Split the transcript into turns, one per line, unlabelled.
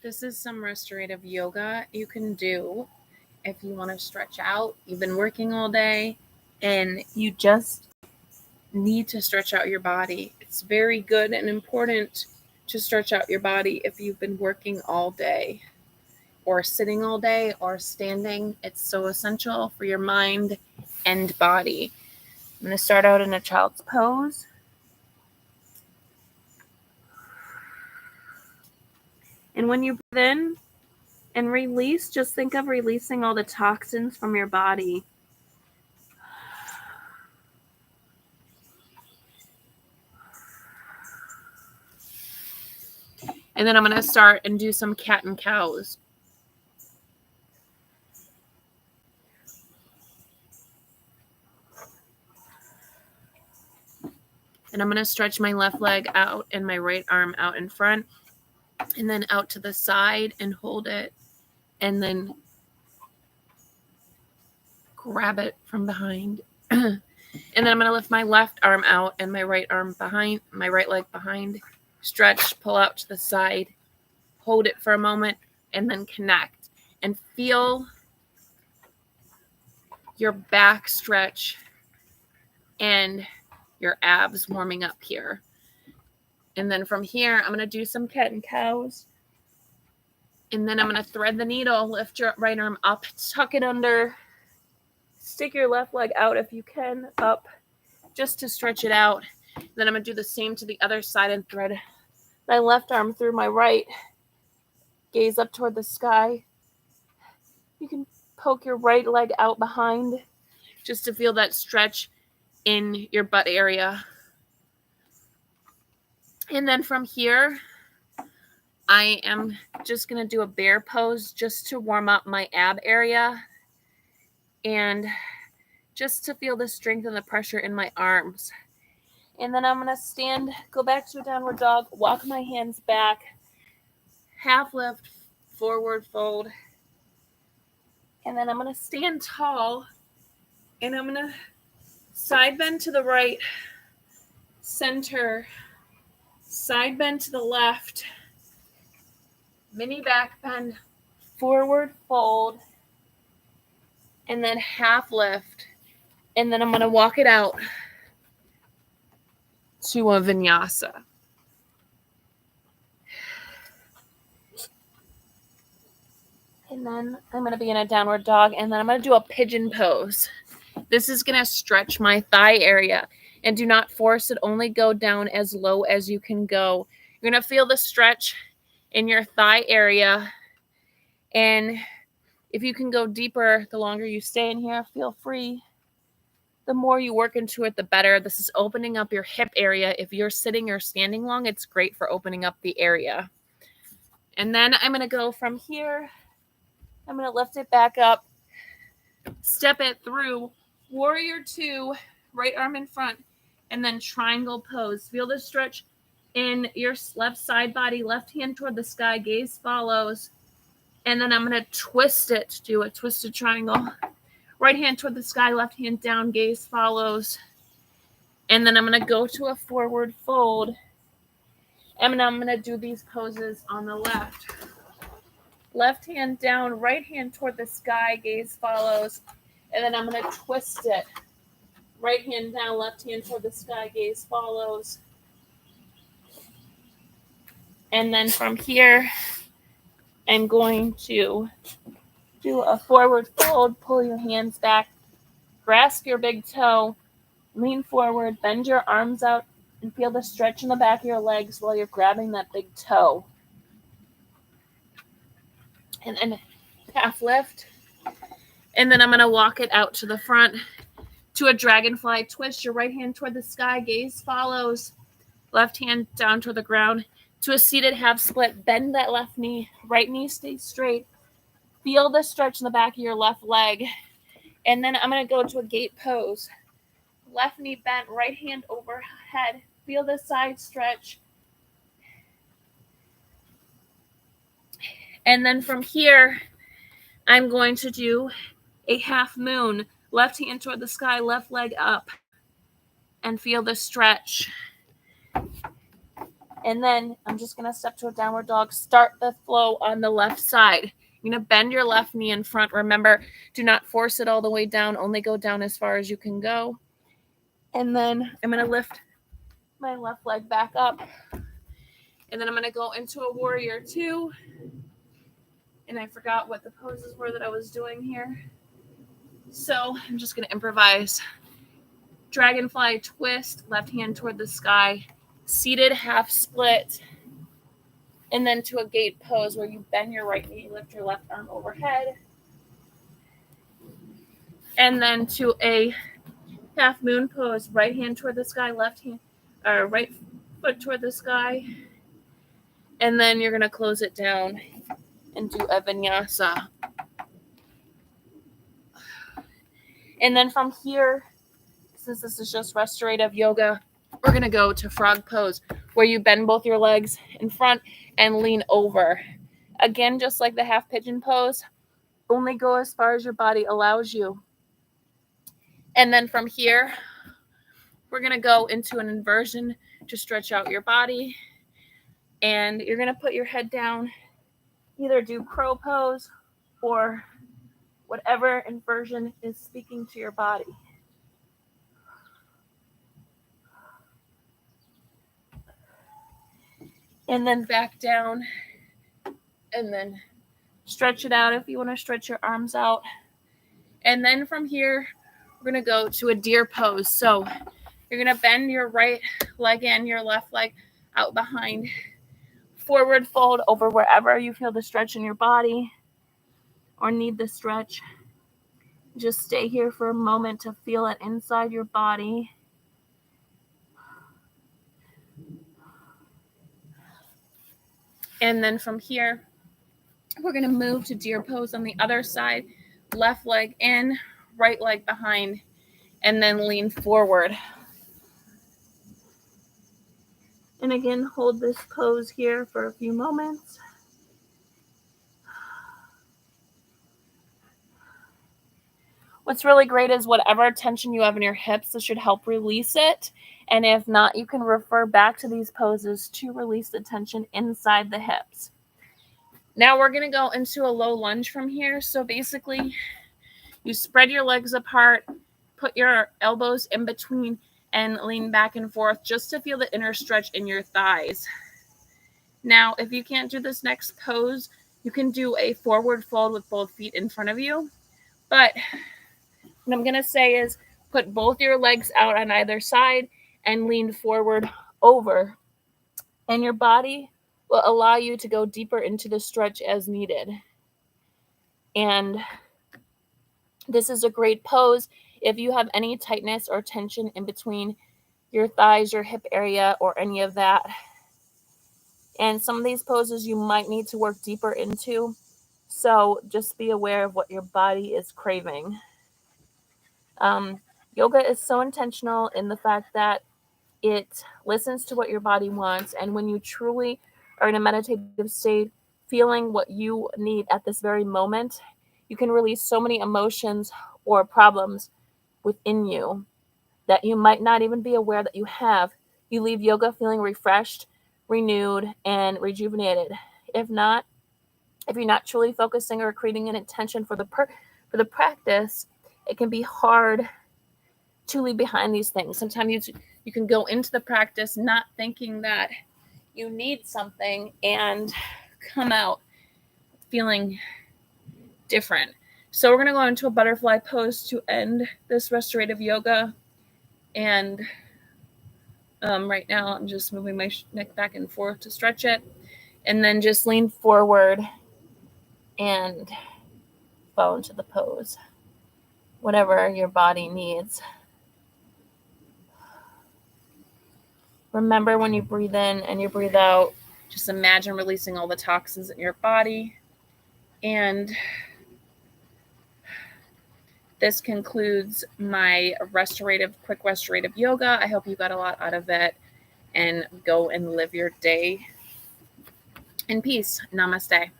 This is some restorative yoga you can do if you want to stretch out. You've been working all day and you just need to stretch out your body. It's very good and important to stretch out your body if you've been working all day or sitting all day or standing. It's so essential for your mind and body. I'm going to start out in a child's pose. And when you breathe in and release, just think of releasing all the toxins from your body. And then I'm going to start and do some cat and cows. And I'm going to stretch my left leg out and my right arm out in front and then out to the side and hold it and then grab it from behind. And then I'm going to lift my left arm out and my right arm behind, my right leg behind, stretch, pull out to the side, hold it for a moment, and then connect and feel your back stretch and your abs warming up here. And then from here, I'm going to do some cat and cows. And then I'm going to thread the needle, lift your right arm up, tuck it under, stick your left leg out if you can, up, just to stretch it out. Then I'm going to do the same to the other side and thread my left arm through my right, gaze up toward the sky. You can poke your right leg out behind just to feel that stretch in your butt area. And then from here, I am just going to do a bear pose just to warm up my ab area and just to feel the strength and the pressure in my arms. And then I'm going to stand, go back to a downward dog, walk my hands back, half lift, forward fold. And then I'm going to stand tall and I'm going to side bend to the right, center, side bend to the left, mini back bend, forward fold, and then half lift. And then I'm going to walk it out to a vinyasa. And then I'm going to be in a downward dog, and then I'm going to do a pigeon pose. This is going to stretch my thigh area, and do not force it. Only go down as low as you can go. You're going to feel the stretch in your thigh area, and if you can go deeper, the longer you stay in here, feel free. The more you work into it, the better. This is opening up your hip area. If you're sitting or standing long, it's great for opening up the area. And then I'm going to go from here. I'm going to lift it back up, step it through, warrior two, right arm in front, and then triangle pose. Feel the stretch in your left side body, left hand toward the sky, gaze follows. And then I'm going to twist it, do a twisted triangle. Right hand toward the sky, left hand down, gaze follows. And then I'm going to go to a forward fold. And I'm going to do these poses on the left. Left hand down, right hand toward the sky, gaze follows. And then I'm going to twist it. Right hand down, left hand toward the sky, gaze follows. And then from here, I'm going to do a forward fold, pull your hands back, grasp your big toe, lean forward, bend your arms out, and feel the stretch in the back of your legs while you're grabbing that big toe. And then half lift. And then I'm going to walk it out to the front to a dragonfly twist. Your right hand toward the sky, gaze follows. Left hand down toward the ground to a seated half split. Bend that left knee, right knee stays straight. Feel the stretch in the back of your left leg. And then I'm going to go to a gate pose. Left knee bent, right hand overhead. Feel the side stretch. And then from here, I'm going to do a half moon. Left hand toward the sky, left leg up. And feel the stretch. And then I'm just going to step to a downward dog. Start the flow on the left side. You're going to bend your left knee in front. Remember, do not force it all the way down. Only go down as far as you can go. And then I'm going to lift my left leg back up. And then I'm going to go into a warrior two. And I forgot what the poses were that I was doing here. So I'm just going to improvise. Dragonfly twist, left hand toward the sky, seated half split, and then to a gate pose where you bend your right knee, lift your left arm overhead, and then to a half moon pose, right hand toward the sky, right foot toward the sky, and then you're going to close it down and do a vinyasa. And then from here, since this is just restorative yoga, we're going to go to frog pose where you bend both your legs in front and lean over. Again, just like the half pigeon pose, only go as far as your body allows you. And then from here, we're going to go into an inversion to stretch out your body. And you're going to put your head down, either do crow pose or whatever inversion is speaking to your body. And then back down, and then stretch it out if you want to stretch your arms out. And then from here, we're going to go to a deer pose. So you're going to bend your right leg and your left leg out behind. Forward fold over wherever you feel the stretch in your body or need the stretch. Just stay here for a moment to feel it inside your body. And then from here, we're going to move to deer pose on the other side. Left leg in, right leg behind, and then lean forward. And again, hold this pose here for a few moments. What's really great is whatever tension you have in your hips, this should help release it. And if not, you can refer back to these poses to release the tension inside the hips. Now we're going to go into a low lunge from here. So basically, you spread your legs apart, put your elbows in between, and lean back and forth just to feel the inner stretch in your thighs. Now, if you can't do this next pose, you can do a forward fold with both feet in front of you. But what I'm going to say is put both your legs out on either side and lean forward over. And your body will allow you to go deeper into the stretch as needed. And this is a great pose if you have any tightness or tension in between your thighs, your hip area, or any of that. And some of these poses you might need to work deeper into. So just be aware of what your body is craving. Yoga is so intentional in the fact that it listens to what your body wants. And when you truly are in a meditative state, feeling what you need at this very moment, you can release so many emotions or problems within you that you might not even be aware that you have. You leave yoga feeling refreshed, renewed, and rejuvenated. If you're not truly focusing or creating an intention for the practice, it can be hard to leave behind these things. Sometimes you can go into the practice not thinking that you need something and come out feeling different. So we're going to go into a butterfly pose to end this restorative yoga. And right now I'm just moving my neck back and forth to stretch it. And then just lean forward and fall into the pose, whatever your body needs. Remember, when you breathe in and you breathe out, just imagine releasing all the toxins in your body. And this concludes my quick restorative yoga. I hope you got a lot out of it, and go and live your day in peace. Namaste.